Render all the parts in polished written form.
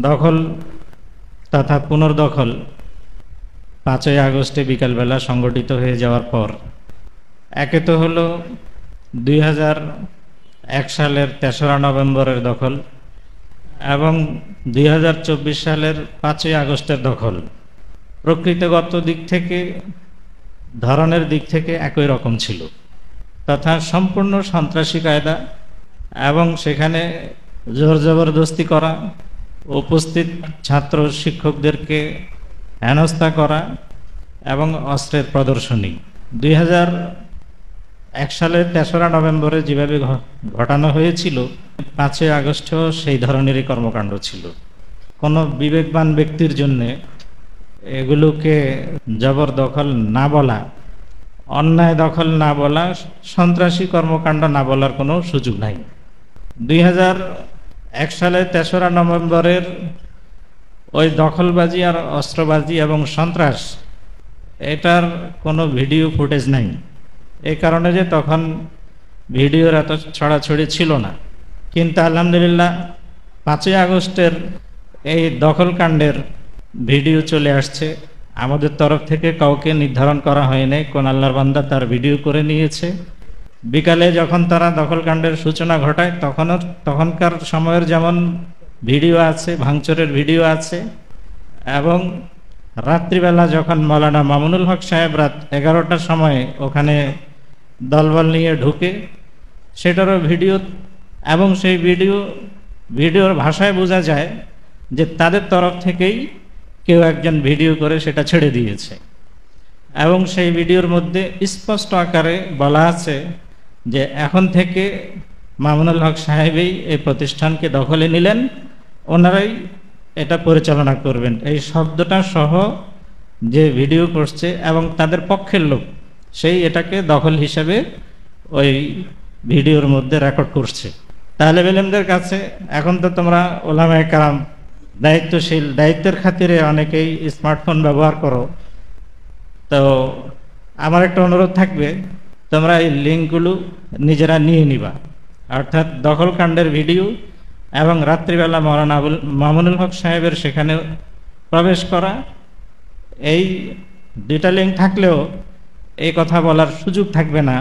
দখল তথা পুনর্দখল 5ই আগস্টে বিকালবেলা সংগঠিত হয়ে যাওয়ার পর একে তো হলো 2001 সালের 3রা নভেম্বরের দখল এবং 2024 সালের 5ই আগস্টের দখল প্রকৃতিগত দিক থেকে ধরনের দিক থেকে একই রকম ছিল তথা সম্পূর্ণ সন্ত্রাসী কায়দা এবং সেখানে জোর জবরদস্তি করা, উপস্থিত ছাত্র শিক্ষকদেরকে হেনস্থা করা এবং অস্ত্রের প্রদর্শনী। 2001 সালের 3রা নভেম্বরে যেভাবে ঘটানো হয়েছিল 5ই আগস্টেও সেই ধরনেরই কর্মকাণ্ড ছিল। কোনো বিবেকবান ব্যক্তির জন্যে এগুলোকে জবরদখল না বলা, অন্যায় দখল না বলা, সন্ত্রাসী কর্মকাণ্ড না বলার কোনো সুযোগ নাই। 2001 সালের 3রা নভেম্বরের ওই দখলবাজি আর অস্ত্রবাজি এবং সন্ত্রাস এটার কোনো ভিডিও ফুটেজ নাই। এই কারণে যে তখন ভিডিওর এত ছড়াছড়ি ছিল না, কিন্তু আলহামদুলিল্লাহ 5ই আগস্টের এই দখলকাণ্ডের ভিডিও চলে আসছে। আমাদের তরফ থেকে কাউকে নির্ধারণ করা হয়নি, কোন আল্লাহর বান্দা তার ভিডিও করে নিয়েছে। বিকালে যখন তারা দখলকাণ্ডের সূচনা ঘটায় তখনকার সময়ের যেমন ভিডিও আছে, ভাঙচুরের ভিডিও আছে, এবং রাত্রিবেলা যখন মৌলানা মামুনুল হক সাহেব রাত 11টার সময় ওখানে দলবল নিয়ে ঢুকে সেটারও ভিডিও, এবং সেই ভিডিওর ভাষায় বোঝা যায় যে তাদের তরফ থেকেই কেউ একজন ভিডিও করে সেটা ছেড়ে দিয়েছে। এবং সেই ভিডিওর মধ্যে স্পষ্ট আকারে বলা আছে যে এখন থেকে মামুনুল হক সাহেবই এই প্রতিষ্ঠানকে দখলে নিলেন, ওনারাই এটা পরিচালনা করবেন। এই শব্দটা সহ যে ভিডিও করছে এবং তাদের পক্ষের লোক সেই এটাকে দখল হিসেবে ওই ভিডিওর মধ্যে রেকর্ড করছে। তাহলে ইলমদের কাছে এখন তো তোমরা ওলামায়ে কেরাম দায়িত্বশীল, দায়িত্বের খাতিরে অনেকেই স্মার্টফোন ব্যবহার করো, তো আমার একটা অনুরোধ থাকবে তোমরা এই লিঙ্কগুলো নিজেরা নিয়ে নিবা, অর্থাৎ দখলকাণ্ডের ভিডিও এবং রাত্রিবেলা মৌলানা মামুনুল হক সাহেবের সেখানে প্রবেশ করা, এই দুইটা লিঙ্ক থাকলেও এই কথা বলার সুযোগ থাকবে না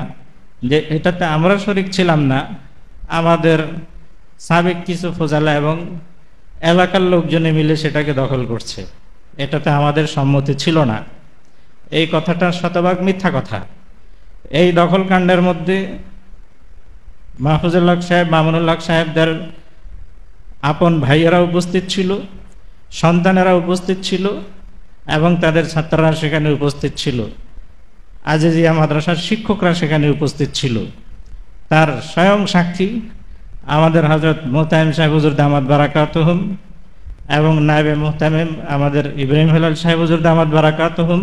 যে এটাতে আমরা শরিক ছিলাম না, আমাদের সাবেক কিছু ফোজালা এবং এলাকার লোকজনে মিলে সেটাকে দখল করছে, এটাতে আমাদের সম্মতি ছিল না। এই কথাটা শতভাগ মিথ্যা কথা। এই দখলকাণ্ডের মধ্যে মাহফুজুল হক সাহেব, মামুনুল হক সাহেবদের আপন ভাইয়েরা উপস্থিত ছিল, সন্তানেরা উপস্থিত ছিল এবং তাদের ছাত্ররা সেখানে উপস্থিত ছিল, আজিজিয়া মাদ্রাসার শিক্ষকরা সেখানে উপস্থিত ছিল। তার স্বয়ং সাক্ষী আমাদের হযরত মুহতামিম সাহেব হুজুর দামাত বারাকাতুহুম এবং নায়েবে মুহতামিম আমাদের ইব্রাহিম হেলাল সাহেব হুজুর দামাত বারাকাতুহুম,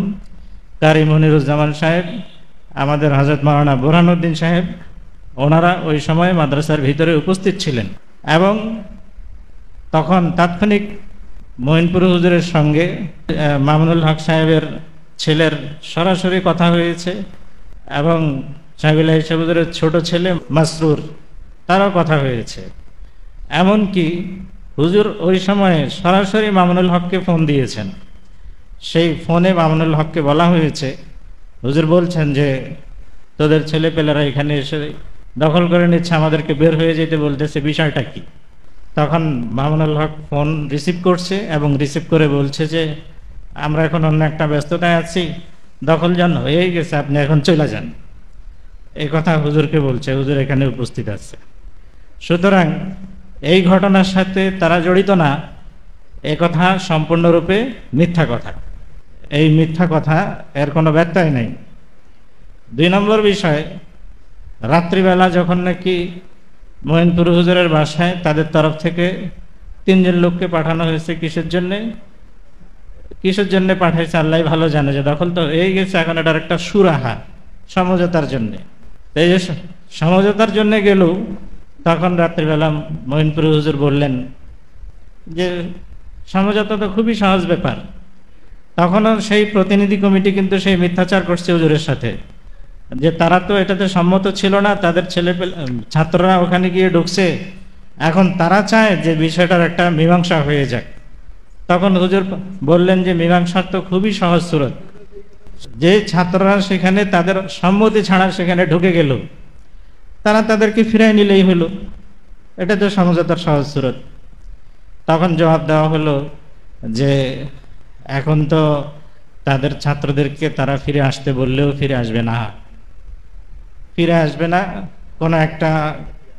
কারি মনিরুজ্জামান সাহেব, আমাদের হযরত মাওলানা বুরহানুদ্দিন সাহেব, ওনারা ওই সময় মাদ্রাসার ভিতরে উপস্থিত ছিলেন। এবং তখন তাৎক্ষণিক মঈনপুর হুজুরের সঙ্গে মামুনুল হক সাহেবের ছেলের সরাসরি কথা হয়েছে এবং সাহেবুল্লাহ সাহেব হুজুরের ছোট ছেলে মাসরুর, তারও কথা হয়েছে। এমনকি হুজুর ওই সময়ে সরাসরি মামুনুল হককে ফোন দিয়েছেন। সেই ফোনে মামুনুল হককে বলা হয়েছে, হুজুর বলছেন যে তোদের ছেলেপেলেরা এখানে এসে দখল করে নিচ্ছে, আমাদেরকে বের হয়ে যেতে বলতেছে, বিষয়টা কি? তখন মামুনুল হক ফোন রিসিভ করছে এবং রিসিভ করে বলছে যে আমরা এখন অন্য একটা ব্যস্ততায় আছি, দখল যান হয়েই গেছে, আপনি এখন চলে যান। এই কথা হুজুরকে বলছে, হুজুর এখানে উপস্থিত আছে। সুতরাং এই ঘটনার সাথে তারা জড়িত না, এ কথা সম্পূর্ণরূপে মিথ্যা কথা। এই মিথ্যা কথা, এর কোনো ব্যত্যয় নেই। 2 নম্বর বিষয়, রাত্রিবেলা যখন নাকি মঈনপুর হুজুরের বাসায় তাদের তরফ থেকে 3 জন লোককে পাঠানো হয়েছে, কিসের জন্য পাঠাইছে আল্লাহ ভালো জানে, যে দখল তো হয়ে গেছে, এখন এটার একটা সুরাহা সমঝোতার জন্যে। এই যে সমঝোতার জন্য গেলেও তখন রাত্রিবেলা মঈনপুর হুজুর বললেন যে সমঝোতা তো খুবই সহজ ব্যাপার। তখনও সেই প্রতিনিধি কমিটি কিন্তু সেই মিথ্যাচার করছে হুজুরের সাথে, যে তারা তো এটাতে সম্মত ছিল না, তাদের ছাত্ররা ওখানে গিয়ে ঢুকছে, এখন তারা চায় যে বিষয়টার একটা মীমাংসা হয়ে যাক। তখন হুজুর বললেন যে মীমাংসার তো খুবই সহজ সুরত, যে ছাত্ররা সেখানে তাদের সম্মতি ছাড়া সেখানে ঢুকে গেল, তারা তাদেরকে ফিরাই নিলেই হলো, এটা তো সমঝোতার সহজ সুরত। তখন জবাব দেওয়া হলো যে এখন তো তাদের ছাত্রদেরকে তারা ফিরে আসতে বললেও ফিরে আসবে না, কোনো একটা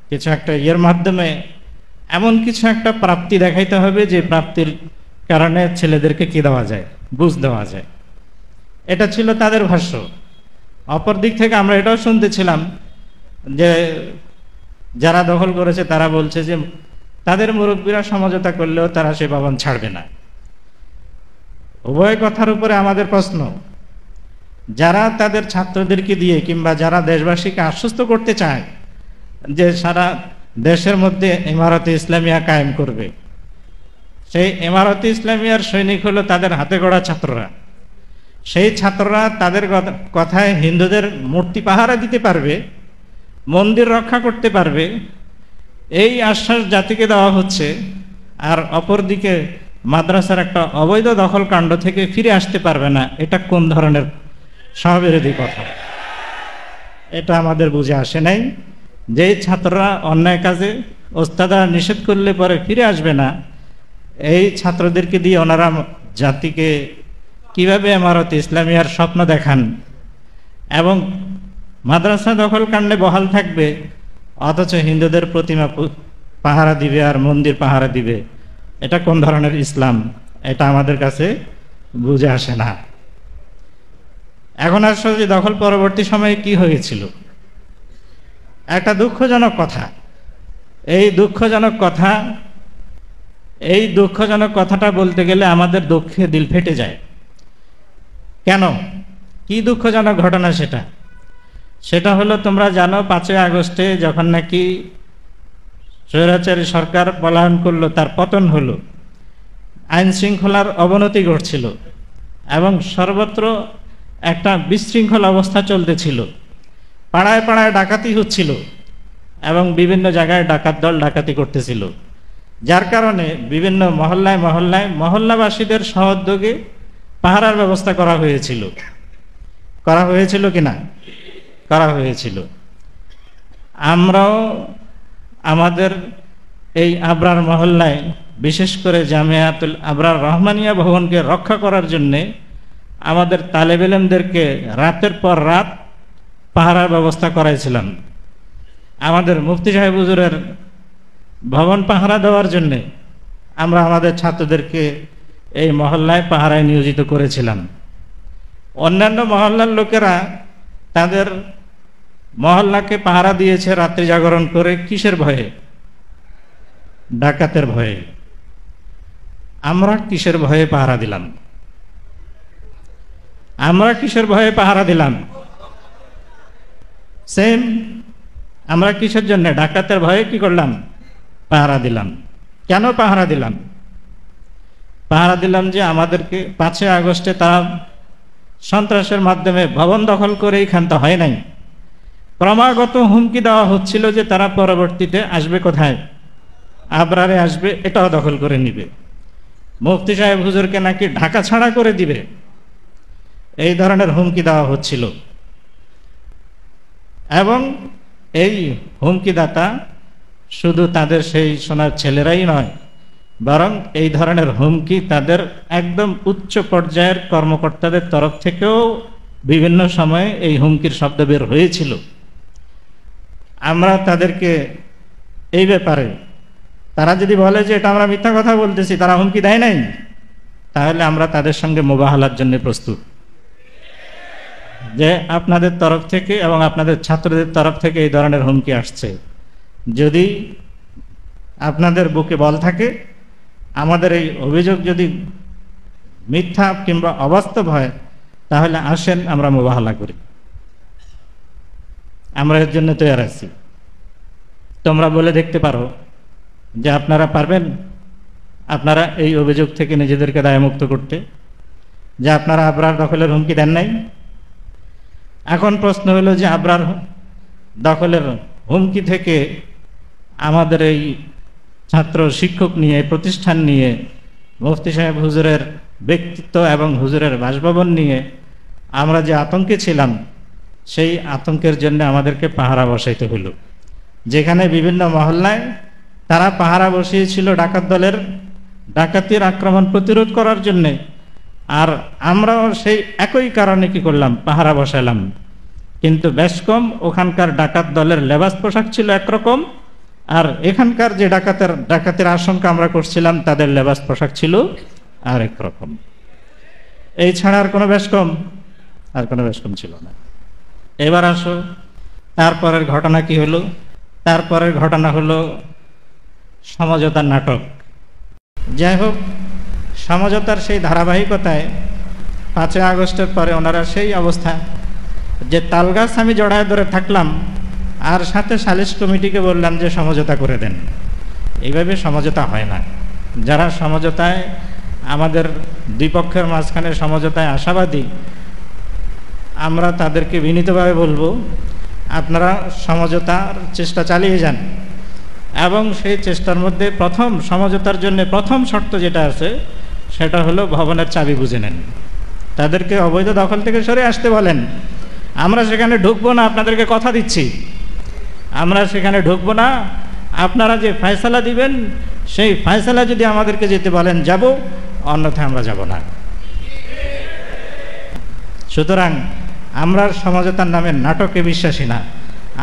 কিছু একটা ইয়ের মাধ্যমে এমন কিছু একটা প্রাপ্তি দেখাইতে হবে যে প্রাপ্তির কারণে ছেলেদেরকে কি দেওয়া যায়, বুঝ দেওয়া যায়। এটা ছিল তাদের ভাষ্য। অপর দিক থেকে আমরা এটাও শুনতেছিলাম যে যারা দখল করেছে তারা বলছে যে তাদের মুরব্বীরা সমঝোতা করলেও তারা সে ভবন ছাড়বে না। উভয় কথার উপরে আমাদের প্রশ্ন, যারা তাদের ছাত্রদেরকে দিয়ে কিংবা যারা দেশবাসীকে আশ্বস্ত করতে চায় যে সারা দেশের মধ্যে ইমারতে ইসলামিয়া কায়েম করবে, সেই ইমারতে ইসলামিয়ার সৈনিক হলো তাদের হাতে গড়া ছাত্ররা। সেই ছাত্ররা তাদের কথায় হিন্দুদের মূর্তি পাহারা দিতে পারবে, মন্দির রক্ষা করতে পারবে, এই আশ্বাস জাতিকে দেওয়া হচ্ছে। আর অপরদিকে মাদ্রাসার একটা অবৈধ দখল কাণ্ড থেকে ফিরে আসতে পারবে না, এটা কোন ধরনের সহবিরোধী কথা? এটা আমাদের বুঝে আসে নাই। যেই ছাত্ররা অন্যায় কাজে ওস্তাদা নিষেধ করলে পরে ফিরে আসবে না, এই ছাত্রদেরকে দিয়ে ওনারা জাতিকে কিভাবে ইমারতে ইসলামিয়ার স্বপ্ন দেখান এবং মাদ্রাসা দখল কাণ্ডে বহাল থাকবে, অথচ হিন্দুদের প্রতিমা পাহারা দিবে আর মন্দির পাহারা দিবে, এটা কোন ধরনের ইসলাম? এটা আমাদের কাছে বুঝে আসে না। এখন আসলে যে দখল পরবর্তী সময়ে কি হয়েছিল, একটা দুঃখজনক কথা। এই দুঃখজনক কথাটা বলতে গেলে আমাদের দুঃখে দিল ফেটে যায়। কেন? কি দুঃখজনক ঘটনা সেটা হলো, তোমরা জানো 5ই আগস্টে যখন নাকি স্বৈরাচারী সরকার পলায়ন করলো, তার পতন হলো, আইন শৃঙ্খলার অবনতি ঘটছিল এবং সর্বত্র একটা বিশৃঙ্খল অবস্থা চলতেছিল। পাড়ায় পাড়ায় ডাকাতি হচ্ছিল এবং বিভিন্ন জায়গায় ডাকাত দল ডাকাতি করতেছিল, যার কারণে বিভিন্ন মহল্লায় মহল্লাবাসীদের সহযোগে পাহারার ব্যবস্থা করা হয়েছিল কিনা? করা হয়েছিল। আমরাও আমাদের এই আবরার মহল্লায়, বিশেষ করে জামিয়াতুল আবরার রহমানিয়া ভবনকে রক্ষা করার জন্যে আমাদের তালেব ইলমদেরকে রাতের পর রাত পাহারার ব্যবস্থা করাইছিলাম। আমাদের মুফতি সাহেব হুজুরের ভবন পাহারা দেওয়ার জন্যে আমরা আমাদের ছাত্রদেরকে এই মহল্লায় পাহারায় নিয়োজিত করেছিলাম। অন্যান্য মহল্লার লোকেরা তাদের মহল্লাকে পাহারা দিয়েছে রাত্রি জাগরণ করে, কিসের ভয়ে? ডাকাতের ভয়ে। আমরা কিসের ভয়ে পাহারা দিলাম? সেম। আমরা কিসের জন্য? ডাকাতের ভয়ে কি করলাম? পাহারা দিলাম। কেন পাহারা দিলাম? যে আমাদেরকে 5ই আগস্টে তারা সন্ত্রাসের মাধ্যমে ভবন দখল করে ক্ষান্ত হয় নাই, ক্রমাগত হুমকি দেওয়া হচ্ছিল যে তারা পরবর্তীতে আসবে কোথায়? আবরারে আসবে, এটাও দখল করে নিবে, মুফতি সাহেব হুজুরকে নাকি ঢাকা ছাড়া করে দিবে, এই ধরনের হুমকি দেওয়া হচ্ছিল। এবং এই হুমকিদাতা শুধু তাদের সেই সোনার ছেলেরাই নয়, বরং এই ধরনের হুমকি তাদের একদম উচ্চ পর্যায়ের কর্মকর্তাদের তরফ থেকেও বিভিন্ন সময়ে এই হুমকির শব্দ বের হয়েছিল। আমরা তাদেরকে এই ব্যাপারে, তারা যদি বলে যে এটা আমরা মিথ্যা কথা বলতেছি, তারা হুমকি দেয় নাই, তাহলে আমরা তাদের সঙ্গে মোবাহলার জন্য প্রস্তুত, যে আপনাদের তরফ থেকে এবং আপনাদের ছাত্রদের তরফ থেকে এই ধরনের হুমকি আসছে, যদি আপনাদের বুকে বল থাকে, আমাদের এই অভিযোগ যদি মিথ্যা কিংবা অবাস্তব হয়, তাহলে আসেন আমরা মোবাহলা করি, আমরা এর জন্য তৈরি আছি। তোমরা বলে দেখতে পারো যে আপনারা পারবেন, আপনারা এই অভিযোগ থেকে নিজেদেরকে দায়মুক্ত করতে, যে আপনারা আবরার দখলের হুমকি দেন নাই। এখন প্রশ্ন হলো যে আবরার দখলের হুমকি থেকে আমাদের এই ছাত্র শিক্ষক নিয়ে, প্রতিষ্ঠান নিয়ে মুফতি সাহেব হুজুরের ব্যক্তিত্ব এবং হুজুরের বাসভবন নিয়ে আমরা যে আতঙ্কে ছিলাম, সেই আতঙ্কের জন্য আমাদেরকে পাহারা বসাইতে হলো। যেখানে বিভিন্ন মহল্লায় তারা পাহারা বসিয়েছিল ডাকাত দলের ডাকাতির আক্রমণ প্রতিরোধ করার জন্যে, আর আমরাও সেই একই কারণে কি করলাম, পাহারা বসালাম। কিন্তু বেশ কম ওখানকার ডাকাত দলের লেবাস পোশাক ছিল একরকম, আর এখানকার যে ডাকাতের আশঙ্কা আমরা করছিলাম তাদের লেবাস পোশাক ছিল আর একরকম। এই ছাড়া আর কোনো বেশ কম ছিল না। এবার আসো তারপরের ঘটনা কি হলো। তারপরের ঘটনা হলো সমঝোতার নাটক। যাই হোক, সমঝোতার সেই ধারাবাহিকতায় 5ই আগস্টের পরে ওনারা সেই অবস্থা যে তালগাছ আমি জড়ায় ধরে থাকলাম আর সাথে সালিশ কমিটিকে বললাম যে সমঝোতা করে দেন। এইভাবে সমঝোতা হয় না। যারা সমঝোতায়, আমাদের দুই পক্ষের মাঝখানে সমঝোতায় আশাবাদী, আমরা তাদেরকে বিনীতভাবে বলবো, আপনারা সমঝোতার চেষ্টা চালিয়ে যান, এবং সেই চেষ্টার মধ্যে প্রথম সমঝোতার জন্য প্রথম শর্ত যেটা আছে সেটা হলো ভবনের চাবি বুঝে নেন। তাদেরকে অবৈধ দখল থেকে সরে আসতে বলেন। আমরা সেখানে ঢুকবো না, আপনাদেরকে কথা দিচ্ছি, আমরা সেখানে ঢুকবো না। আপনারা যে ফয়সালা দিবেন সেই ফয়সালা যদি আমাদেরকে যেতে বলেন যাব, অন্যথায় আমরা যাব না। সুতরাং আমরা সমঝোতার নামে নাটকে বিশ্বাসী না,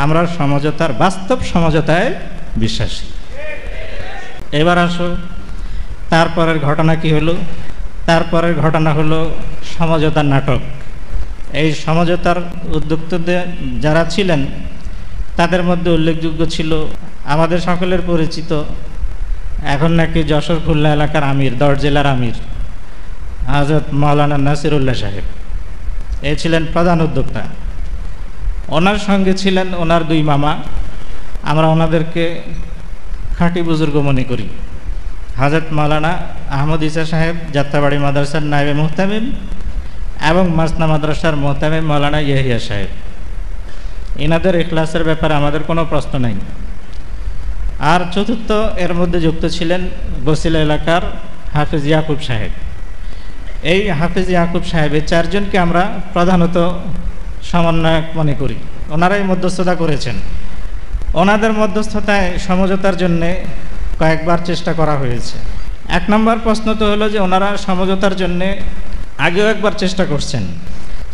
আমরা সমঝোতার বাস্তব সমঝোতায় বিশ্বাসী। এবার আসো তারপরের ঘটনা কি হলো। তারপরের ঘটনা হলো সমঝোতার নাটক। এই সমঝোতার উদ্যোক্তাদের যারা ছিলেন তাদের মধ্যে উল্লেখযোগ্য ছিল আমাদের সকলের পরিচিত, এখন নাকি যশোর খুলনা এলাকার আমির, 10 জেলার আমির, হযরত মাওলানা নাসিরুল্লাহ সাহেব। এই ছিলেন প্রধান উদ্যোক্তা। ওনার সঙ্গে ছিলেন ওনার 2 মামা। আমরা ওনাদেরকে খাঁটি বুজুর্গ মনে করি। হযরত মাওলানা আহমদ ঈসা সাহেব যাত্রাবাড়ি মাদ্রাসার নায়েবে মুহতামিম এবং মাসনা মাদ্রাসার মুহতামিম মাওলানা ইয়াহিয়া সাহেব। এনাদের ইখলাসের ব্যাপারে আমাদের কোনো প্রশ্ন নাই। আর চতুর্থ এর মধ্যে যুক্ত ছিলেন বসিলা এলাকার হাফেজ ইয়াকুব সাহেব। এই হাফেজ ইয়াকুব সাহেব, এই 4 জনকে আমরা প্রধানত সমন্বয়ক মনে করি। ওনারাই মধ্যস্থতা করেছেন। ওনাদের মধ্যস্থতায় সমঝোতার জন্যে কয়েকবার চেষ্টা করা হয়েছে। 1 নম্বর প্রশ্ন তো হলো যে ওনারা সমঝোতার জন্যে আগেও একবার চেষ্টা করছেন।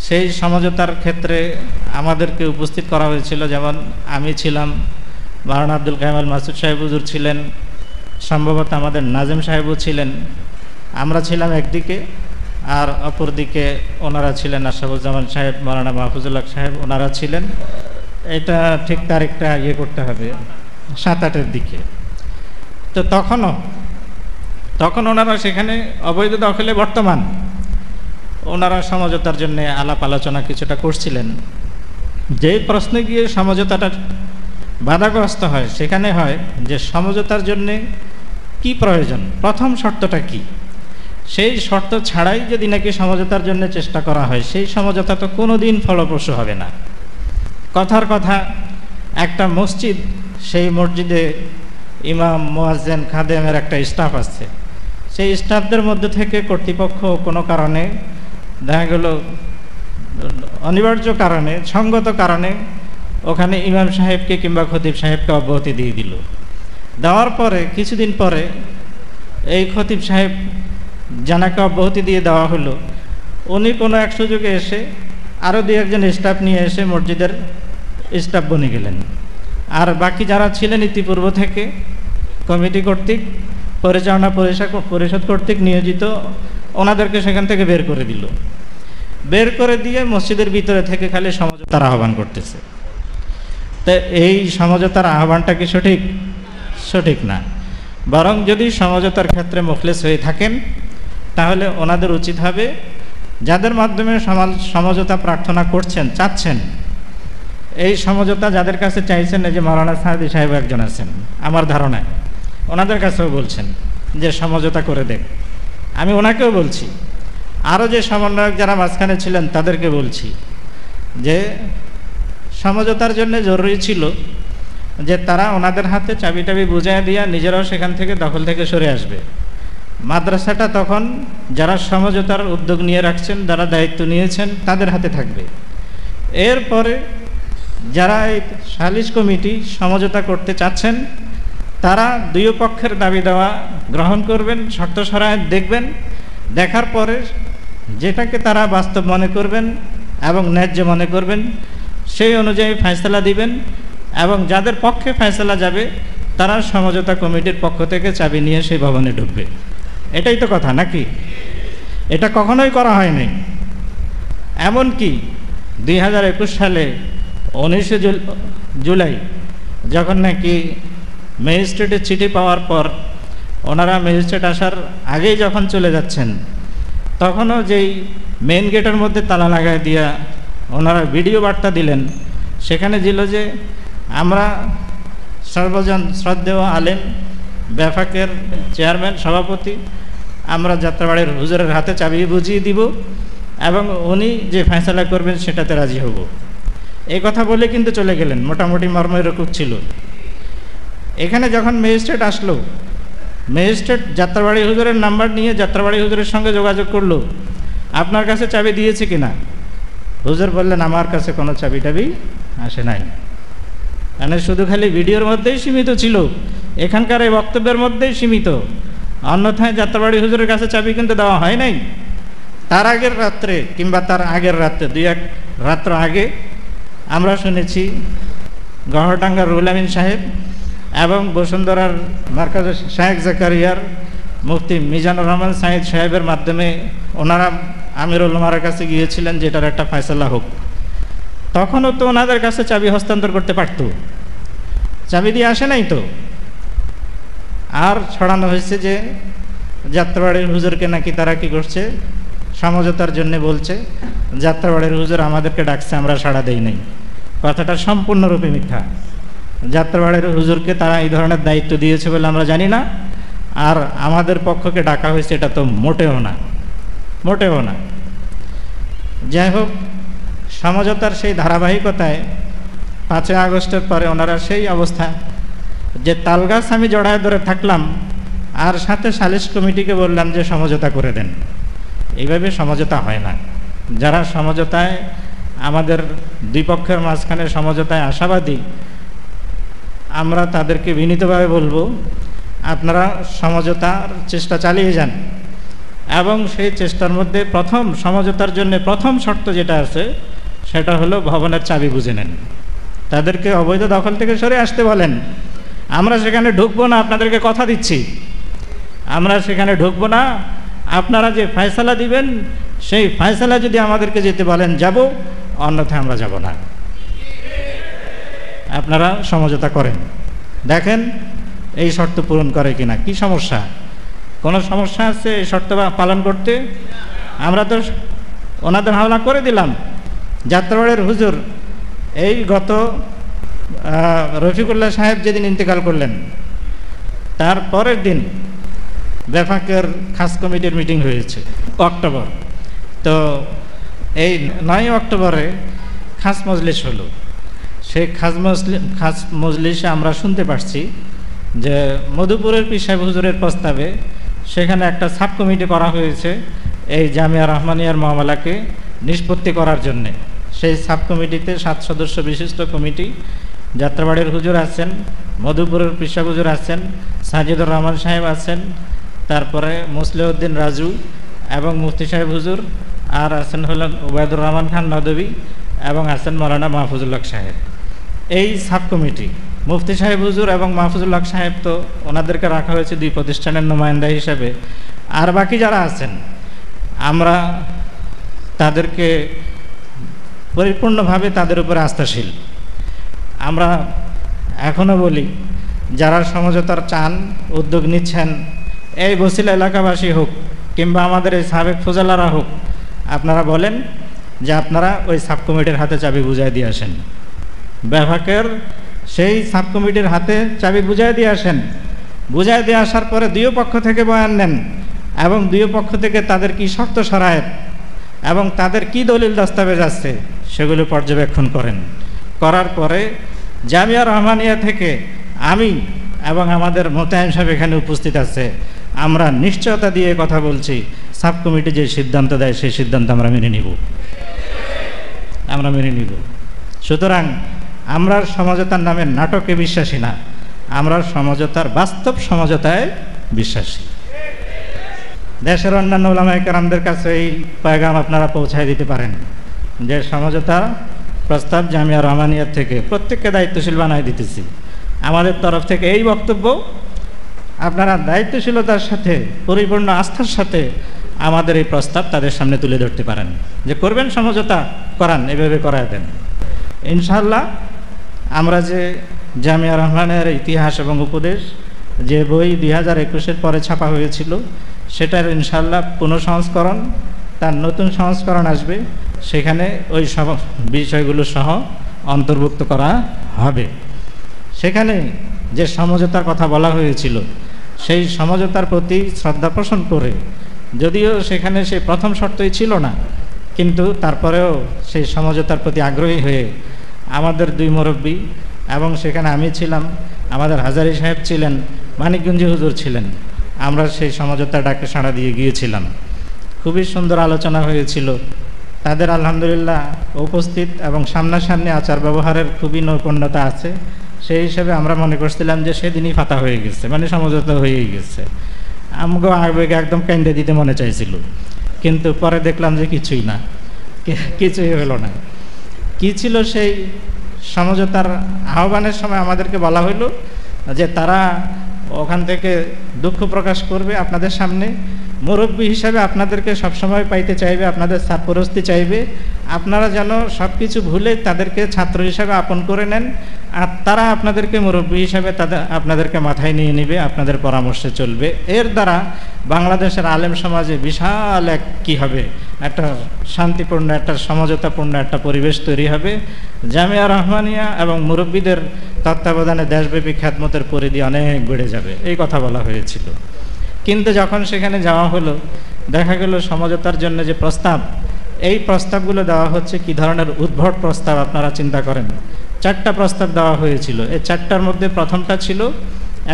সেই সমঝোতার ক্ষেত্রে আমাদেরকে উপস্থিত করা হয়েছিল, যেমন আমি ছিলাম, মাওলানা আব্দুল কাইম আল মাসুদ সাহেব হুজুর ছিলেন, সম্ভবত আমাদের নাজিম সাহেবও ছিলেন। আমরা ছিলাম একদিকে, আর অপর দিকে ওনারা ছিলেন আশরাফুজ্জামান সাহেব, মাওলানা মাহফুজুল্লাহ সাহেব, ওনারা ছিলেন। এটা ঠিক তারিখটা করতে হবে 7-8-এর দিকে। তো তখন ওনারা সেখানে অবৈধ দখলে বর্তমান, ওনারা সমঝোতার জন্য আলাপ আলোচনা কিছুটা করছিলেন। যেই প্রশ্নে গিয়ে সমঝোতাটা বাধাগ্রস্ত হয়, সেখানে হয় যে সমঝোতার জন্যে কি প্রয়োজন, প্রথম শর্তটা কি। সেই শর্ত ছাড়াই যদি নাকি সমঝোতার জন্য চেষ্টা করা হয়, সেই সমঝোতা তো কোনো দিন ফলপ্রসূ হবে না। কথার কথা, একটা মসজিদ, সেই মসজিদে ইমাম, মুয়াজ্জিন, খাদেমের একটা স্টাফ আছে। সেই স্টাফদের মধ্যে থেকে কর্তৃপক্ষ কোনো কারণে দেখা গেল অনিবার্য কারণে, সঙ্গত কারণে ওখানে ইমাম সাহেবকে কিংবা খতিব সাহেবকে অব্যাহতি দিয়ে দিল। দেওয়ার পরে কিছুদিন পরে এই খতিব সাহেব জানাকে অব্যাহতি দিয়ে দেওয়া হলো, উনি কোনো এক সুযোগে এসে আরও 2-1 স্টাফ নিয়ে এসে মসজিদের স্টাফ বনে গেলেন। আর বাকি যারা ছিলেন ইতিপূর্ব থেকে কমিটি কর্তৃক, পরিচালনা পরিষদ কর্তৃক নিয়োজিত, ওনাদেরকে সেখান থেকে বের করে দিল। বের করে দিয়ে মসজিদের ভিতরে থেকে খালি সমঝোতার আহ্বান করতেছে। তো এই সমঝোতার আহ্বানটা কি সঠিক না। বরং যদি সমঝোতার ক্ষেত্রে মুখলেস হয়ে থাকেন, তাহলে ওনাদের উচিত হবে যাদের মাধ্যমে সমঝোতা প্রার্থনা করছেন, চাচ্ছেন, এই সমঝোতা যাদের কাছে চাইছেন, এই যে মাওলানা সাদি সাহেব একজন আছেন আমার ধারণায়, ওনাদের কাছেও বলছেন যে সমঝোতা করে দেন। আমি ওনাকেও বলছি, আরও যে সমন্বয়ক যারা মাঝখানে ছিলেন তাদেরকে বলছি যে সমঝোতার জন্য জরুরি ছিল যে তারা ওনাদের হাতে চাবি বুঝাই দিয়া নিজেরাও সেখান থেকে দখল থেকে সরে আসবে। মাদ্রাসাটা তখন যারা সমঝোতার উদ্যোগ নিয়ে রাখছেন, যারা দায়িত্ব নিয়েছেন, তাদের হাতে থাকবে। এরপরে যারা এই সালিশ কমিটি সমঝোতা করতে চাচ্ছেন, তারা দুই পক্ষের দাবি দেওয়া গ্রহণ করবেন, শর্ত শরায়েত দেখবেন, দেখার পরে যেটাকে তারা বাস্তব মনে করবেন এবং ন্যায্য মনে করবেন সেই অনুযায়ী ফয়সালা দিবেন, এবং যাদের পক্ষে ফয়সালা যাবে তারা সমঝোতা কমিটির পক্ষ থেকে চাবি নিয়ে সেই ভবনে ঢুকবে। এটাই তো কথা, নাকি? এটা কখনোই করা হয়নি। এমনকি 2021 সালে 19 জুলাই যখন নাকি ম্যাজিস্ট্রেটের চিঠি পাওয়ার পর ওনারা ম্যাজিস্ট্রেট আসার আগেই যখন চলে যাচ্ছেন, তখনও যেই মেইন গেটের মধ্যে তালা লাগায় দিয়া ওনারা ভিডিও বার্তা দিলেন, সেখানে ছিল যে আমরা সর্বজন শ্রদ্ধেয় আলেম, ব্যাফাকের চেয়ারম্যান, সভাপতি, আমরা যাত্রাবাড়ির হুজুরের হাতে চাবি বুঝিয়ে দিব এবং উনি যে ফয়সালা করবেন সেটাতে রাজি হব। এই কথা বলে কিন্তু চলে গেলেন। মোটামুটি মর্ম এরকম ছিল। এখানে যখন ম্যাজিস্ট্রেট আসলো, ম্যাজিস্ট্রেট যাত্রাবাড়ি হুজুরের নাম্বার নিয়ে যাত্রাবাড়ি হুজুরের সঙ্গে যোগাযোগ করলো, আপনার কাছে চাবি দিয়েছে কিনা? হুজুর বললেন আমার কাছে কোনো চাবি টাবি আসে নাই। মানে শুধু খালি ভিডিওর মধ্যেই সীমিত ছিল, এখানকার এই বক্তব্যের মধ্যেই সীমিত, অন্যথায় যাত্রাবাড়ি হুজুরের কাছে চাবি কিন্তু দেওয়া হয় নাই। তার আগের রাত্রে কিংবা তার আগের রাত্রে 2-1 রাত্র আগে আমরা শুনেছি গহরডাঙ্গার রুহুল আমিন সাহেব এবং বসুন্ধরার মার্কাজ শায়েখ জাকারিয়ার মুফতি মিজানুর রহমান সাইদ সাহেবের মাধ্যমে ওনারা আমিরুল উলামার কাছে গিয়েছিলেন যে এটার একটা ফয়সালা হোক। তখনও তো ওনাদের কাছে চাবি হস্তান্তর করতে পারত, চাবি দিয়ে আসে নাই তো। আর ছড়ানো হয়েছে যে যাত্রাবাড়ির হুজুরকে নাকি তারা কি করছে, সমঝোতার জন্য বলছে, যাত্রাবাড়ির হুজুর আমাদেরকে ডাকছে, আমরা সাড়া দেই নাই। কথাটা সম্পূর্ণরূপে মিথ্যা। যাত্রাবাড়ির হুজুরকে তারা এই ধরনের দায়িত্ব দিয়েছে বলে আমরা জানি না, আর আমাদের পক্ষকে ডাকা হয়েছে এটা তো মোটেও না, মোটেও না। যাই হোক, সমঝোতার সেই ধারাবাহিকতায় 5 আগস্টের পরে ওনারা সেই অবস্থা যে তালগাছ আমি জড়ায় ধরে থাকলাম আর সাথে সালিশ কমিটিকে বললাম যে সমঝোতা করে দেন। এইভাবে সমঝোতা হয় না। যারা সমঝোতায়, আমাদের দুই পক্ষের মাঝখানে সমঝোতায় আশাবাদী, আমরা তাদেরকে বিনীতভাবে বলবো আপনারা সমঝোতার চেষ্টা চালিয়ে যান, এবং সেই চেষ্টার মধ্যে প্রথম সমঝোতার জন্য প্রথম শর্ত যেটা আছে সেটা হলো ভবনের চাবি বুঝে নেন। তাদেরকে অবৈধ দখল থেকে সরে আসতে বলেন। আমরা সেখানে ঢুকবো না, আপনাদেরকে কথা দিচ্ছি, আমরা সেখানে ঢুকবো না। আপনারা যে ফয়সালা দিবেন সেই ফয়সালা যদি আমাদেরকে যেতে বলেন যাব, অন্যথায় আমরা যাব না। আপনারা সমঝোতা করেন, দেখেন এই শর্ত পূরণ করে কিনা। কি সমস্যা? কোনো সমস্যা আছে এই শর্ত পালন করতে? আমরা তো ওনাদের হাওলা করে দিলাম। যাত্রাবাড়ির হুজুর এই গত রফিকুল্লাহ সাহেব যেদিন ইন্তেকাল করলেন তার পরের দিন বেফাকের খাস কমিটির মিটিং হয়েছে অক্টোবর। তো এই 9 অক্টোবরে খাস মজলিস হলো। সেই খাস মজলিসে আমরা শুনতে পারছি যে মধুপুরের পীর সাহেব হুজুরের প্রস্তাবে সেখানে একটা সাব কমিটি করা হয়েছে এই জামিয়া রহমানিয়ার মামলাকে নিষ্পত্তি করার জন্যে। সেই সাব কমিটিতে 7 সদস্য বিশিষ্ট কমিটি, যাত্রাবাড়ির হুজুর আছেন, মধুপুরের পীর সাহেব হুজুর আছেন, সাজিদুর রহমান সাহেব আছেন, তারপরে মুসলিউদ্দিন রাজু এবং মুফতি সাহেব হুজুর, আর আছেন হলেন ওবায়দুর রহমান খান নদভী এবং আছেন মৌলানা মাহফুজুল্লাহ সাহেব। এই সাব কমিটি, মুফতি সাহেব হুজুর এবং মাহফুজুল্লাহ সাহেব তো ওনাদেরকে রাখা হয়েছে 2 প্রতিষ্ঠানের নুমাইন্দা হিসাবে। আর বাকি যারা আছেন আমরা তাদেরকে পরিপূর্ণভাবে তাদের উপরে আস্থাশীল। আমরা এখনও বলি যারা সমঝোতার চান, উদ্যোগ নিচ্ছেন, এই বসিলা এলাকাবাসী হোক কিংবা আমাদের এই সাবেক ফজলারা হোক, আপনারা বলেন যে আপনারা ওই সাব কমিটির হাতে চাবি বুঝাই দিয়ে আসেন। বেফাকের সেই সাব কমিটির হাতে চাবি বুঝাই দিয়ে আসেন। বুঝাই দিয়ে আসার পরে 2 পক্ষ থেকে বয়ান নেন এবং 2 পক্ষ থেকে তাদের কি শর্ত শরায়েত এবং তাদের কি দলিল দস্তাবেজ আছে সেগুলো পর্যবেক্ষণ করেন। করার পরে জামিয়া রহমানিয়া থেকে আমি এবং আমাদের মোতায়েন সাহেব এখানে উপস্থিত আছে, আমরা নিশ্চয়তা দিয়ে কথা বলছি, সাব কমিটি যে সিদ্ধান্ত দেয় সেই সিদ্ধান্ত আমরা মেনে নিব। সুতরাং আমরা সমঝোতার নামে নাটকে বিশ্বাসী না, আমরা সমঝোতার বাস্তব সমঝোতায় বিশ্বাসী। দেশের অন্যান্য উলামায়ে কেরামদের কাছে এই পয়গাম আপনারা পৌঁছায় দিতে পারেন যে সমঝোতা প্রস্তাব জামিয়া রহমানিয়ার থেকে প্রত্যেককে দায়িত্বশীল বানায় দিতেছি। আমাদের তরফ থেকে এই বক্তব্য, আপনারা দায়িত্বশীলতার সাথে পরিপূর্ণ আস্থার সাথে আমাদের এই প্রস্তাব তাদের সামনে তুলে ধরতে পারেন যে করবেন সমঝোতা, করান, এভাবে করায় দেন। ইনশাআল্লাহ আমরা যে জামিয়া রহমানের ইতিহাস এবং উপদেশ যে বই 2021-এর পরে ছাপা হয়েছিল সেটার ইনশাআল্লাহ পুনঃসংস্করণ, তার নতুন সংস্করণ আসবে, সেখানে ওই সব বিষয়গুলো সহ অন্তর্ভুক্ত করা হবে। সেখানে যে সমঝোতার কথা বলা হয়েছিল সেই সমঝোতার প্রতি শ্রদ্ধা পোষণ করে, যদিও সেখানে সেই প্রথম শর্তই ছিল না, কিন্তু তারপরেও সেই সমঝোতার প্রতি আগ্রহী হয়ে আমাদের দুই মুরব্বী এবং সেখানে আমি ছিলাম, আমাদের হাজারী সাহেব ছিলেন, মানিকগঞ্জি হুজুর ছিলেন, আমরা সেই সমঝোতার ডাকে সাড়া দিয়ে গিয়েছিলাম। খুবই সুন্দর আলোচনা হয়েছিল। তাদের আলহামদুলিল্লাহ উপস্থিত এবং সামনাসামনি আচার ব্যবহারের খুবই নৈপুণ্যতা আছে। সেই হিসেবে আমরা মনে করছিলাম যে সেদিনই ফাতা হয়ে গেছে, মানে সমঝোতা হয়েই গেছে। আমগো আবেগে একদম কেন্দ্রে দিতে মনে চাইছিল, কিন্তু পরে দেখলাম যে কিছুই না, কিছুই হলো না। কি ছিল সেই সমঝোতার আহ্বানের সময় আমাদেরকে বলা হইল যে তারা ওখান থেকে দুঃখ প্রকাশ করবে আপনাদের সামনে, মুরব্বী হিসাবে আপনাদেরকে সবসময় পাইতে চাইবে, আপনাদের সারপরস্তি চাইবে, আপনারা যেন সব কিছু ভুলে তাদেরকে ছাত্র হিসাবে আপন করে নেন, আর তারা আপনাদেরকে মুরব্বী হিসাবে আপনাদেরকে মাথায় নিয়ে নেবে, আপনাদের পরামর্শে চলবে। এর দ্বারা বাংলাদেশের আলেম সমাজে বিশাল এক কী হবে, একটা শান্তিপূর্ণ, একটা সমঝোতাপূর্ণ একটা পরিবেশ তৈরি হবে। জামিয়া রহমানিয়া এবং মুরব্বীদের তত্ত্বাবধানে দেশব্যাপী খ্যাতমতের পরিধি অনেক বেড়ে যাবে, এই কথা বলা হয়েছিল। কিন্তু যখন সেখানে যাওয়া হলো, দেখা গেল সমঝোতার জন্য যে প্রস্তাব, এই প্রস্তাবগুলো দেওয়া হচ্ছে কি ধরনের উদ্ভট প্রস্তাব আপনারা চিন্তা করেন। 4টা প্রস্তাব দেওয়া হয়েছিল। এই 4টার মধ্যে প্রথমটা ছিল,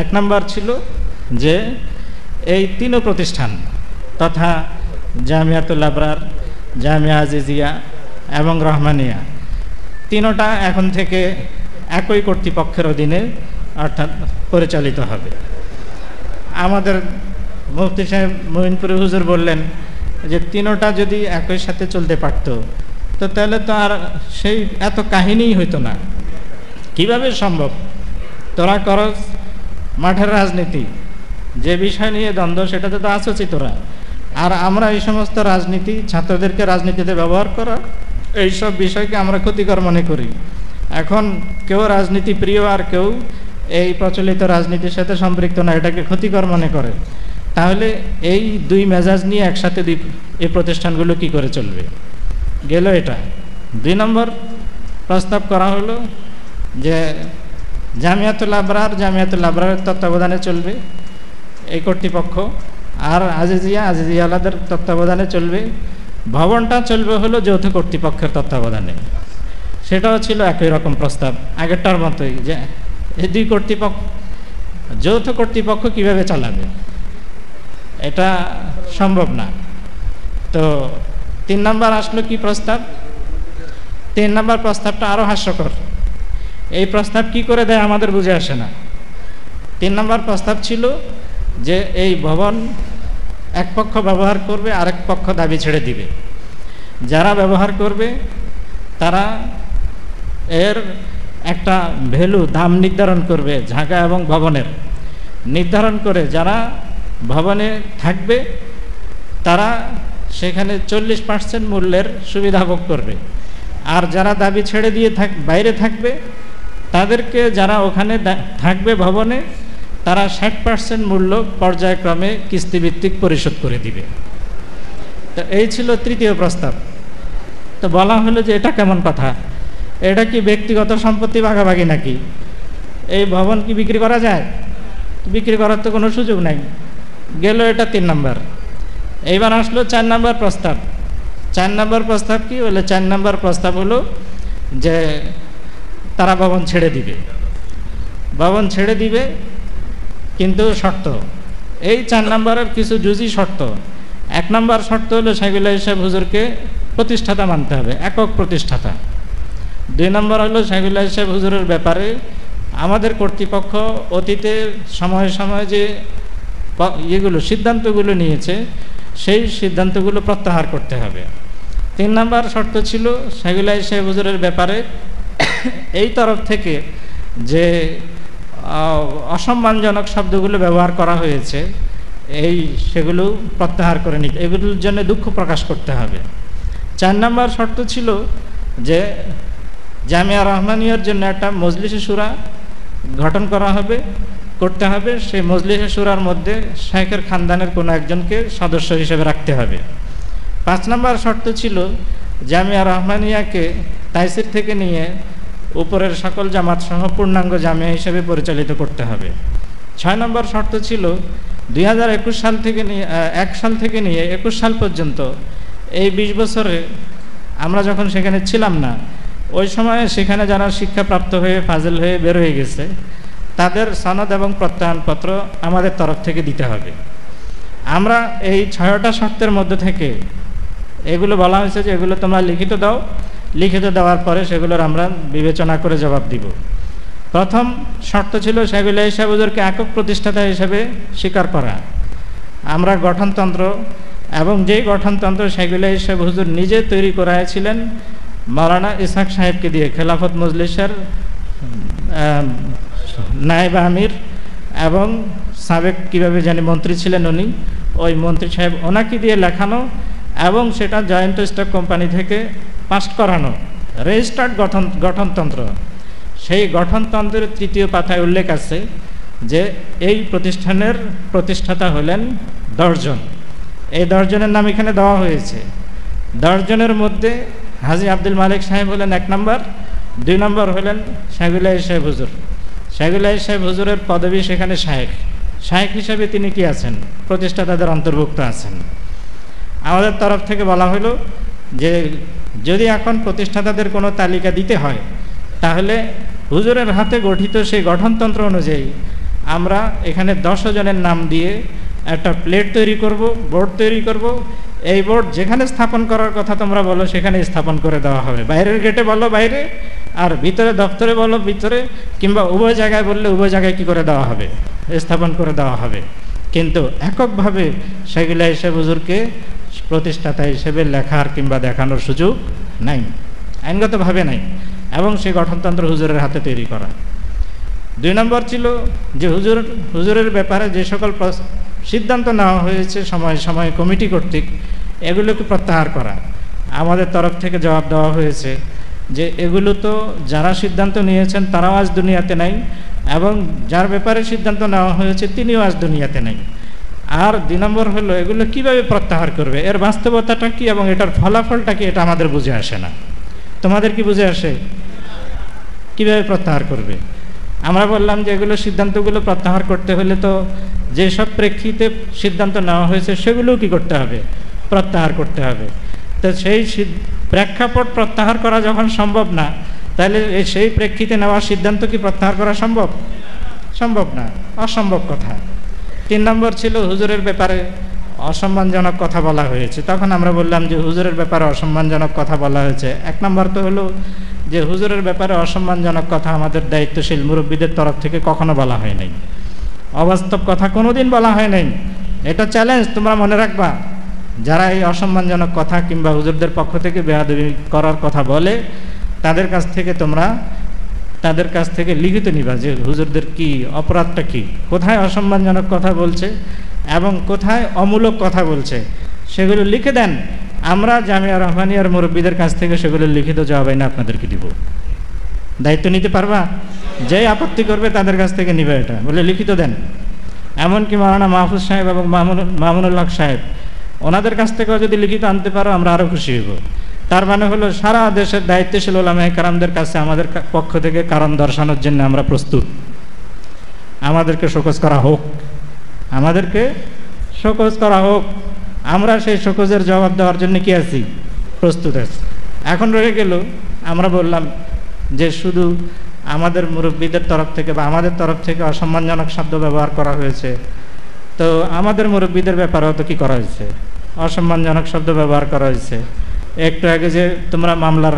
1 নম্বর ছিল যে এই 3 প্রতিষ্ঠান তথা জামিয়াতুল আবরার, জামিয়া আজিজিয়া এবং রহমানিয়া, 3টা এখন থেকে একই কর্তৃপক্ষের অধীনে অর্থাৎ পরিচালিত হবে। আমাদের মুফতি সাহেব মঈনপুরী হুজুর বললেন যে 3টা যদি একই সাথে চলতে পারত তো তাহলে তো আর সেই এত কাহিনীই হইতো না। কিভাবে সম্ভব? তোরা করস মাঠের রাজনীতি, যে বিষয় নিয়ে দ্বন্দ্ব সেটাতে তো আছোছি তোরা, আর আমরা এই সমস্ত রাজনীতি, ছাত্রদেরকে রাজনীতিতে ব্যবহার করা, এইসব বিষয়কে আমরা ক্ষতিকর মনে করি। এখন কেউ রাজনীতি প্রিয় আর কেউ এই প্রচলিত রাজনীতির সাথে সম্পৃক্ত না, এটাকে ক্ষতিকর মনে করে। তাহলে এই 2 মেজাজ নিয়ে একসাথে এই প্রতিষ্ঠানগুলো কি করে চলবে? গেল এটা। 2 নম্বর প্রস্তাব করা হলো যে জামিয়াতুল আবরারের তত্ত্বাবধানে চলবে এই কর্তৃপক্ষ, আর আজিজিয়া আলাদের তত্ত্বাবধানে চলবে। ভবনটা চলবে হলো যৌথ কর্তৃপক্ষের তত্ত্বাবধানে। সেটাও ছিল একই রকম প্রস্তাব, আগেরটার মতোই, যে এই 2 কর্তৃপক্ষ যৌথ কর্তৃপক্ষ কিভাবে চালাবে, এটা সম্ভব না। তো 3 নম্বর আসলো কি প্রস্তাব? 3 নম্বর প্রস্তাবটা আরও হাস্যকর। এই প্রস্তাব কি করে দেয় আমাদের বুঝে আসে না। 3 নম্বর প্রস্তাব ছিল যে এই ভবন এক পক্ষ ব্যবহার করবে, আরেক পক্ষ দাবি ছেড়ে দিবে। যারা ব্যবহার করবে তারা এর একটা ভ্যালু, দাম নির্ধারণ করবে, ঝাঁকা এবং ভবনের নির্ধারণ করে যারা ভবনে থাকবে তারা সেখানে 40% মূল্যের সুবিধা ভোগ করবে, আর যারা দাবি ছেড়ে দিয়ে বাইরে থাকবে তাদেরকে, যারা ওখানে থাকবে ভবনে, তারা 60% মূল্য পর্যায়ক্রমে কিস্তিভিত্তিক পরিশোধ করে দিবে। তো এই ছিল 3য় প্রস্তাব। তো বলা হলো যে এটা কেমন কথা, এটা কি ব্যক্তিগত সম্পত্তি ভাগাভাগি নাকি? এই ভবন কি বিক্রি করা যায়? বিক্রি করার তো কোনো সুযোগ নাই। গেল এটা 3 নম্বর। এইবার আসলো 4 নম্বর প্রস্তাব। 4 নম্বর প্রস্তাব কি বলে? 4 নম্বর প্রস্তাব হলো যে তারা ভবন ছেড়ে দিবে, কিন্তু শর্ত, এই 4 নম্বরের কিছু জুজি শর্ত। 1 নম্বর শর্ত হলো শাইখুল সাহেব হুজুরকে প্রতিষ্ঠাতা মানতে হবে, একক প্রতিষ্ঠাতা। 2 নম্বর হলো শাইখুল সাহেব হুজুরের ব্যাপারে আমাদের কর্তৃপক্ষ অতীতে সময়ে সময়ে যে ইয়েগুলো সিদ্ধান্তগুলো নিয়েছে সেই সিদ্ধান্তগুলো প্রত্যাহার করতে হবে। 3 নম্বর শর্ত ছিল শাইখুল সাহেব হুজুরের ব্যাপারে এই তরফ থেকে যে অসম্মানজনক শব্দগুলো ব্যবহার করা হয়েছে সেগুলো প্রত্যাহার করে নিতে, এগুলোর জন্য দুঃখ প্রকাশ করতে হবে। 4 নম্বর শর্ত ছিল যে জামিয়া রহমানিয়ার জন্য একটা মজলিসে শুরা গঠন করতে হবে। সেই মজলিসে শুরার মধ্যে শাইখের খানদানের কোনো একজনকে সদস্য হিসেবে রাখতে হবে। 5 নম্বর শর্ত ছিল জামিয়া রহমানিয়াকে তাইসির থেকে নিয়ে উপরের সকল জামাত সহ পূর্ণাঙ্গ জামিয়া হিসেবে পরিচালিত করতে হবে। 6 নম্বর শর্ত ছিল 2021 সাল থেকে নিয়ে 1 সাল থেকে নিয়ে 21 সাল পর্যন্ত এই 20 বছরে আমরা যখন সেখানে ছিলাম না, ওই সময়ে সেখানে যারা শিক্ষাপ্রাপ্ত হয়ে ফাজিল হয়ে বের হয়ে গেছে তাদের সনদ এবং প্রত্যয়নপত্র আমাদের তরফ থেকে দিতে হবে। আমরা এই 6টা শর্তের মধ্যে থেকে এগুলো বলা হয়েছে যে এগুলো তোমরা লিখিত দাও, লিখিত দেওয়ার পরে সেগুলোর আমরা বিবেচনা করে জবাব দিব। প্রথম শর্ত ছিল শাইখুল সাহেব হুজুরকে একক প্রতিষ্ঠাতা হিসেবে স্বীকার করা। আমরা গঠনতন্ত্র এবং যেই গঠনতন্ত্র শাইখুল সাহেব হুজুর নিজে তৈরি করাইছিলেন মাওলানা ইসহাক সাহেবকে দিয়ে, খেলাফত মজলিসের নায়েব আমির এবং সাবেক কীভাবে জানি মন্ত্রী ছিলেন উনি, ওই মন্ত্রী সাহেব ওনাকে দিয়ে লেখানো এবং সেটা জয়েন্ট স্টক কোম্পানি থেকে পাস করানো রেজিস্টার্ড গঠনতন্ত্র। সেই গঠনতন্ত্রের 3য় পাতায় উল্লেখ আছে যে এই প্রতিষ্ঠানের প্রতিষ্ঠাতা হলেন 10 জন। এই 10 জনের নাম এখানে দেওয়া হয়েছে। 10 জনের মধ্যে হাজী আব্দুল মালিক সাহেব হলেন 1 নম্বর, 2 নম্বর হলেন শাইখুল সাহেব হুজুর। শাইখুল সাহেব হুজুরের পদবী সেখানে শায়েখ হিসাবে তিনি কি আছেন? প্রতিষ্ঠাতাদের অন্তর্ভুক্ত আছেন। আমাদের তরফ থেকে বলা হলো যে যদি এখন প্রতিষ্ঠাতাদের কোনো তালিকা দিতে হয় তাহলে হুজুরের হাতে গঠিত সেই গঠনতন্ত্র অনুযায়ী আমরা এখানে 10 জনের নাম দিয়ে একটা প্লেট তৈরি করব, বোর্ড তৈরি করব। এই বোর্ড যেখানে স্থাপন করার কথা তোমরা বলো সেখানে স্থাপন করে দেওয়া হবে। বাইরের গেটে বলো বাইরে, আর ভিতরে দপ্তরে বলো ভিতরে, কিংবা উভয় জায়গায় বললে উভয় জায়গায় কি করে দেওয়া হবে? স্থাপন করে দেওয়া হবে। কিন্তু এককভাবে শাইখুল সাহেব হুজুরকে প্রতিষ্ঠাতা হিসেবে লেখার কিংবা দেখানোর সুযোগ নাই, আইনগতভাবে নাই, এবং সেই গঠনতন্ত্র হুজুরের হাতে তৈরি করা। 2 নম্বর ছিল যে হুজুরের ব্যাপারে যে সকল সিদ্ধান্ত নেওয়া হয়েছে সময় সময় কমিটি কর্তৃক, এগুলোকে প্রত্যাহার করা। আমাদের তরফ থেকে জবাব দেওয়া হয়েছে যে এগুলো তো যারা সিদ্ধান্ত নিয়েছেন তারাও আজ দুনিয়াতে নাই, এবং যার ব্যাপারে সিদ্ধান্ত নেওয়া হয়েছে তিনিও আজ দুনিয়াতে নাই। আর 2 নম্বর হলো এগুলো কিভাবে প্রত্যাহার করবে, এর বাস্তবতাটা কি এবং এটার ফলাফলটা কি, এটা আমাদের বুঝে আসে না। তোমাদের কি বুঝে আসে? কিভাবে প্রত্যাহার করবে? আমরা বললাম যে এগুলো সিদ্ধান্তগুলো প্রত্যাহার করতে হলে তো যেসব প্রেক্ষিতে সিদ্ধান্ত নেওয়া হয়েছে সেগুলোও কি করতে হবে? প্রত্যাহার করতে হবে। তো সেই প্রেক্ষাপট প্রত্যাহার করা যখন সম্ভব না, তাহলে সেই প্রেক্ষিতে নেওয়া সিদ্ধান্ত কি প্রত্যাহার করা সম্ভব? সম্ভব না, অসম্ভব কথা। 3 নম্বর ছিল হুজুরের ব্যাপারে অসম্মানজনক কথা বলা হয়েছে। তখন আমরা বললাম যে হুজুরের ব্যাপারে অসম্মানজনক কথা বলা হয়েছে। 1 নম্বর তো হলো যে হুজুরের ব্যাপারে অসম্মানজনক কথা আমাদের দায়িত্বশীল মুরব্বীদের তরফ থেকে কখনো বলা হয় নাই, অবাস্তব কথা কোনোদিন বলা হয় নাই। এটা চ্যালেঞ্জ, তোমরা মনে রাখবা। যারা এই অসম্মানজনক কথা কিংবা হুজুরদের পক্ষ থেকে বেয়াদবি করার কথা বলে তাদের কাছ থেকে লিখিত নিবা যে হুজুরদের কি অপরাধটা কি, কোথায় অসম্মানজনক কথা বলছে এবং কোথায় অমূলক কথা বলছে, সেগুলো লিখে দেন। আমরা জামিয়া রহমানিয়ার মুরব্বীদের কাছ থেকে সেগুলো লিখিত জবাব না আপনাদেরকে দিব। দায়িত্ব নিতে পারবা? যেই আপত্তি করবে তাদের কাছ থেকে নিবে, এটা বলে লিখিত দেন। এমনকি মাওলানা মাহফুজ সাহেব এবং মামুনুল হক সাহেব, ওনাদের কাছ থেকেও যদি লিখিত আনতে পারো আমরা আরও খুশি হব। তার মানে হলো সারা দেশের দায়িত্বশীল ওলামায়ে কেরামদের কাছে আমাদের পক্ষ থেকে কারণ দর্শানোর জন্য আমরা প্রস্তুত। আমাদেরকে শোকজ করা হোক, আমাদেরকে শোকজ করা হোক, আমরা সেই শোকজের জবাব দেওয়ার জন্য কি আছি? প্রস্তুত আছি। এখন রয়ে গেল, আমরা বললাম যে শুধু আমাদের মুরব্বীদের তরফ থেকে বা আমাদের তরফ থেকে অসম্মানজনক শব্দ ব্যবহার করা হয়েছে, তো আমাদের মুরব্বীদের ব্যাপারেও তো কী করা হয়েছে, অসম্মানজনক শব্দ ব্যবহার করা হয়েছে। একটু আগে যে তোমরা মামলার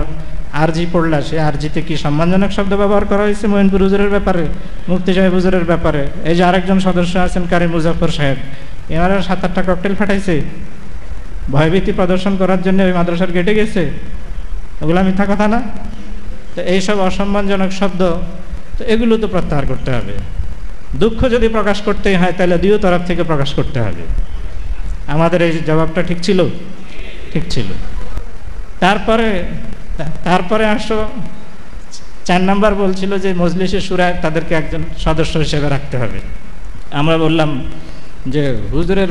আরজি পড়লা, সেই আরজিতে কি সম্মানজনক শব্দ ব্যবহার করা হয়েছে মঈনপুর হুজুরের ব্যাপারে, মুফতি সাহেব হুজুরের ব্যাপারে? এই যে আরেকজন সদস্য আছেন কারি মুজাফর সাহেব, এনারা 7-8টা ককটেল ফাটাইছে ভয়ভীতি প্রদর্শন করার জন্য ওই মাদ্রাসার গেটে গেছে। ওগুলো মিথ্যা কথা না? তো এইসব অসম্মানজনক শব্দ, তো এগুলো তো প্রত্যাহার করতে হবে। দুঃখ যদি প্রকাশ করতেই হয় তাহলে দুই তরফ থেকে প্রকাশ করতে হবে। আমাদের এই জবাবটা ঠিক ছিল? ঠিক ছিল। তারপরে আসো 4 নাম্বার বলছিল যে মজলিসে শুরায় তাদেরকে একজন সদস্য হিসেবে রাখতে হবে। আমরা বললাম যে হুজুরের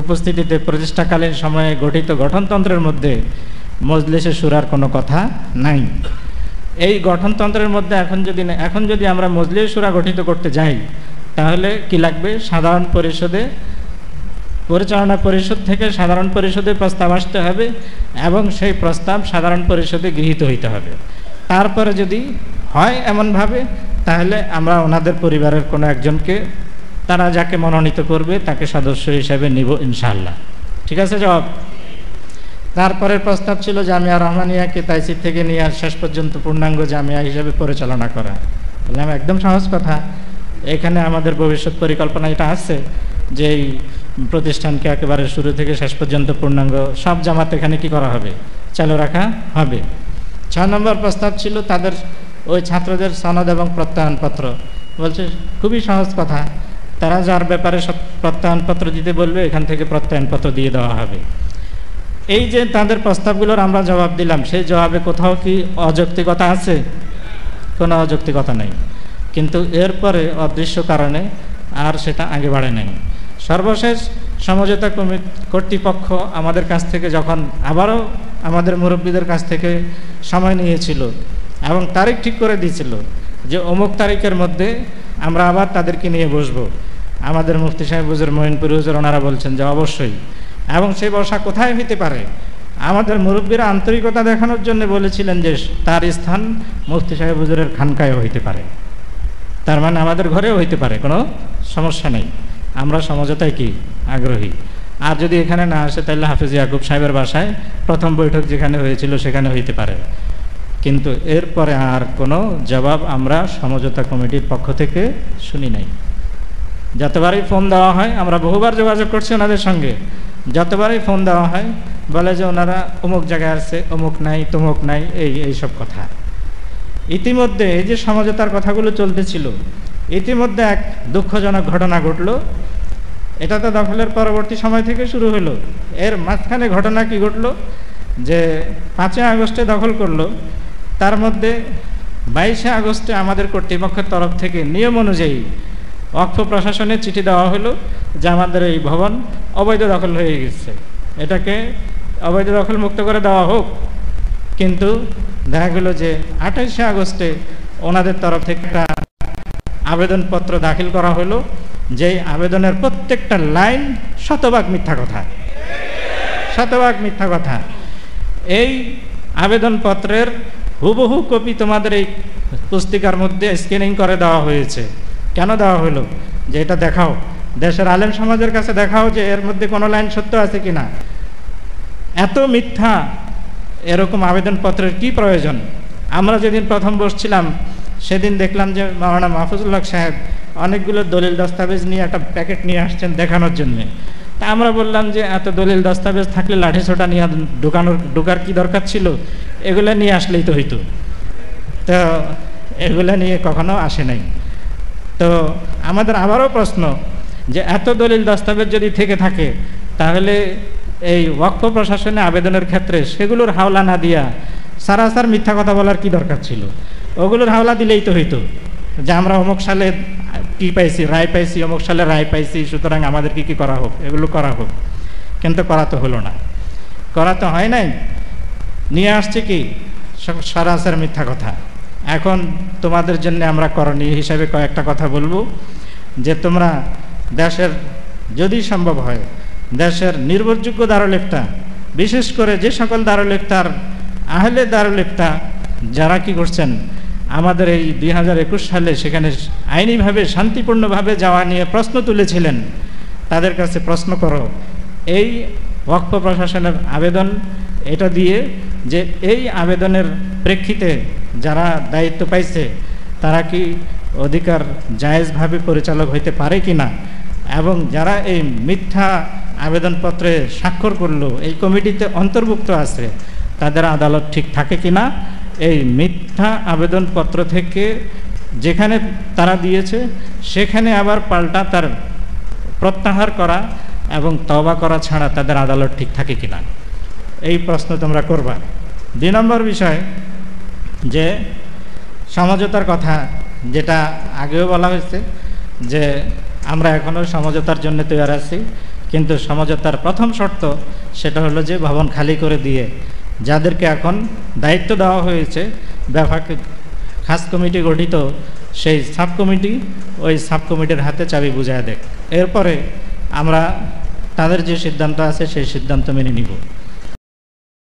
উপস্থিতিতে প্রতিষ্ঠাকালীন সময়ে গঠিত গঠনতন্ত্রের মধ্যে মজলিসে শুরার কোনো কথা নাই। এই গঠনতন্ত্রের মধ্যে এখন যদি আমরা মজলিস শুরা গঠিত করতে যাই তাহলে কি লাগবে? সাধারণ পরিষদে, পরিচালনা পরিষদ থেকে সাধারণ পরিষদে প্রস্তাব আসতে হবে এবং সেই প্রস্তাব সাধারণ পরিষদে গৃহীত হইতে হবে। তারপরে যদি হয় এমনভাবে, তাহলে আমরা ওনাদের পরিবারের কোনো একজনকে, তারা যাকে মনোনীত করবে তাকে সদস্য হিসেবে নিব ইনশাআল্লাহ। ঠিক আছে জবাব? তারপরের প্রস্তাব ছিল জামিয়া রহমানিয়াকে তাইসির থেকে নিয়ে শেষ পর্যন্ত পূর্ণাঙ্গ জামিয়া হিসেবে পরিচালনা করা। বললাম একদম সহজ কথা, এখানে আমাদের ভবিষ্যৎ পরিকল্পনা এটা আছে যে এই প্রতিষ্ঠানকে একেবারে শুরু থেকে শেষ পর্যন্ত পূর্ণাঙ্গ সব জামাত এখানে কি করা হবে? চালু রাখা হবে। 6 নম্বর প্রস্তাব ছিল তাদের ওই ছাত্রদের সনদ এবং প্রত্যয়নপত্র। বলছে খুবই সহজ কথা, তারা যার ব্যাপারে সব প্রত্যয়নপত্র দিতে বলবে এখান থেকে প্রত্যয়নপত্র দিয়ে দেওয়া হবে। এই যে তাদের প্রস্তাবগুলোর আমরা জবাব দিলাম, সেই জবাবে কোথাও কি অযৌক্তিকতা আছে? কোনো অযৌক্তিকতা নেই। কিন্তু এরপরে অদৃশ্য কারণে আর সেটা আগে বাড়ে নাই। সর্বশেষ সমঝোতা কর্তৃপক্ষ আমাদের কাছ থেকে যখন আবারও আমাদের মুরব্বীদের কাছ থেকে সময় নিয়েছিল এবং তারিখ ঠিক করে দিয়েছিল যে অমুক তারিখের মধ্যে আমরা আবার তাদেরকে নিয়ে বসবো, আমাদের মুফতি সাহেব হুজুর, মঈনপুর হুজুর ওনারা বলছেন যে অবশ্যই। এবং সেই বসা কোথায় হইতে পারে? আমাদের মুরব্বীরা আন্তরিকতা দেখানোর জন্য বলেছিলেন যে তার স্থান মুফতি সাহেব হুজুরের খানকায় হইতে পারে, তার মানে আমাদের ঘরেও হইতে পারে, কোনো সমস্যা নেই, আমরা সমঝোতায় কি আগ্রহী। আর যদি এখানে না আসে তাহলে হাফেজ ইয়াকুব সাহেবের বাসায় প্রথম বৈঠক যেখানে হয়েছিল সেখানে হইতে পারে। কিন্তু এরপরে আর কোনো জবাব আমরা সমঝোতা কমিটির পক্ষ থেকে শুনি নাই। যতবারই ফোন দেওয়া হয়, আমরা বহুবার যোগাযোগ করছি ওনাদের সঙ্গে, যতবারই ফোন দেওয়া হয় বলে যে ওনারা অমুক জায়গায় আসছে, অমুক নাই, তমুক নাই, এই সব কথা। ইতিমধ্যে এই যে সমঝোতার কথাগুলো চলতেছিল, ইতিমধ্যে এক দুঃখজনক ঘটনা ঘটল। এটা তো দখলের পরবর্তী সময় থেকে শুরু হলো। এর মাঝখানে ঘটনা কি ঘটলো যে 5 আগস্টে দখল করলো, তার মধ্যে 22 আগস্টে আমাদের কর্তৃপক্ষের তরফ থেকে নিয়ম অনুযায়ী ওয়াকফ প্রশাসনের চিঠি দেওয়া হলো যে আমাদের এই ভবন অবৈধ দখল হয়ে গেছে, এটাকে অবৈধ দখল মুক্ত করে দেওয়া হোক। কিন্তু দেখা গেল যে 28 আগস্টে ওনাদের তরফ থেকে একটা আবেদনপত্র দাখিল করা হলো, যেই আবেদনের প্রত্যেকটা লাইন শতভাগ মিথ্যা কথা, শতভাগ মিথ্যা কথা। এই আবেদনপত্রের হুবহু কপি তোমাদের এই পুস্তিকার মধ্যে স্ক্যানিং করে দেওয়া হয়েছে। কেন দেওয়া হলো? যে এটা দেখাও, দেশের আলেম সমাজের কাছে দেখাও যে এর মধ্যে কোনো লাইন সত্য আছে কিনা। এত মিথ্যা এরকম আবেদনপত্রের কি প্রয়োজন? আমরা যেদিন প্রথম বসছিলাম সেদিন দেখলাম যে মাওলানা মাহফুজুল হক সাহেব অনেকগুলো দলিল দস্তাবেজ নিয়ে একটা প্যাকেট নিয়ে আসছেন দেখানোর জন্যে। তা আমরা বললাম যে এত দলিল দস্তাবেজ থাকলে লাঠিসোঁটা নিয়ে ঢোকার কি দরকার ছিল? এগুলো নিয়ে আসলেই তো হইতো। তো এগুলো নিয়ে কখনো আসে নাই। তো আমাদের আবারও প্রশ্ন যে এত দলিল দস্তাবেজ যদি থেকে থাকে তাহলে এই ওয়াকফ প্রশাসনে আবেদনের ক্ষেত্রে সেগুলোর হাওলা না দিয়া সারাসার মিথ্যা কথা বলার কি দরকার ছিল? ওগুলোর হাওলা দিলেই তো হইতো যে আমরা অমুক সালে কি পাইছি, রায় পাইছি, অমুক সালে রায় পাইছি, সুতরাং আমাদের কি করা হোক, এগুলো করা হোক। কিন্তু করা তো হলো না, করা তো হয় নাই, নিয়ে আসছে কি সারাসার মিথ্যা কথা। এখন তোমাদের জন্য আমরা করণীয় হিসাবে কয়েকটা কথা বলবো যে তোমরা দেশের যদি সম্ভব হয় দেশের নির্ভরযোগ্য দারুল ইফতা, বিশেষ করে যে সকল দারুল ইফতার আহলে দারুল ইফতা যারা কি করছেন আমাদের এই 2021 সালে সেখানে আইনিভাবে শান্তিপূর্ণভাবে যাওয়া নিয়ে প্রশ্ন তুলেছিলেন, তাদের কাছে প্রশ্ন করো এই ওয়াকফ প্রশাসনের আবেদন এটা দিয়ে যে এই আবেদনের প্রেক্ষিতে যারা দায়িত্ব পাইছে তারা কি অধিকার জায়েজভাবে পরিচালক হইতে পারে কি না, এবং যারা এই মিথ্যা আবেদনপত্রে স্বাক্ষর করলো এই কমিটিতে অন্তর্ভুক্ত আছে তাদের আদালত ঠিক থাকে কি না, এই মিথ্যা আবেদনপত্র থেকে যেখানে তারা দিয়েছে সেখানে আবার পাল্টা তার প্রত্যাহার করা এবং তওবা করা ছাড়া তাদের আদালত ঠিক থাকে কি না, এই প্রশ্ন তোমরা করবা। 2 নম্বর বিষয় যে সমঝোতার কথা, যেটা আগেও বলা হয়েছে যে আমরা এখনও সমঝোতার জন্য তৈরি আছি, কিন্তু সমঝোতার প্রথম শর্ত সেটা হলো যে ভবন খালি করে দিয়ে যাদেরকে এখন দায়িত্ব দেওয়া হয়েছে ব্যাপক খাস কমিটি গঠিত সেই সাব কমিটি ওই সাব কমিটির হাতে চাবি বুঝায় দেয়, এরপরে আমরা তাদের যে সিদ্ধান্ত আছে সেই সিদ্ধান্ত মেনে নিব।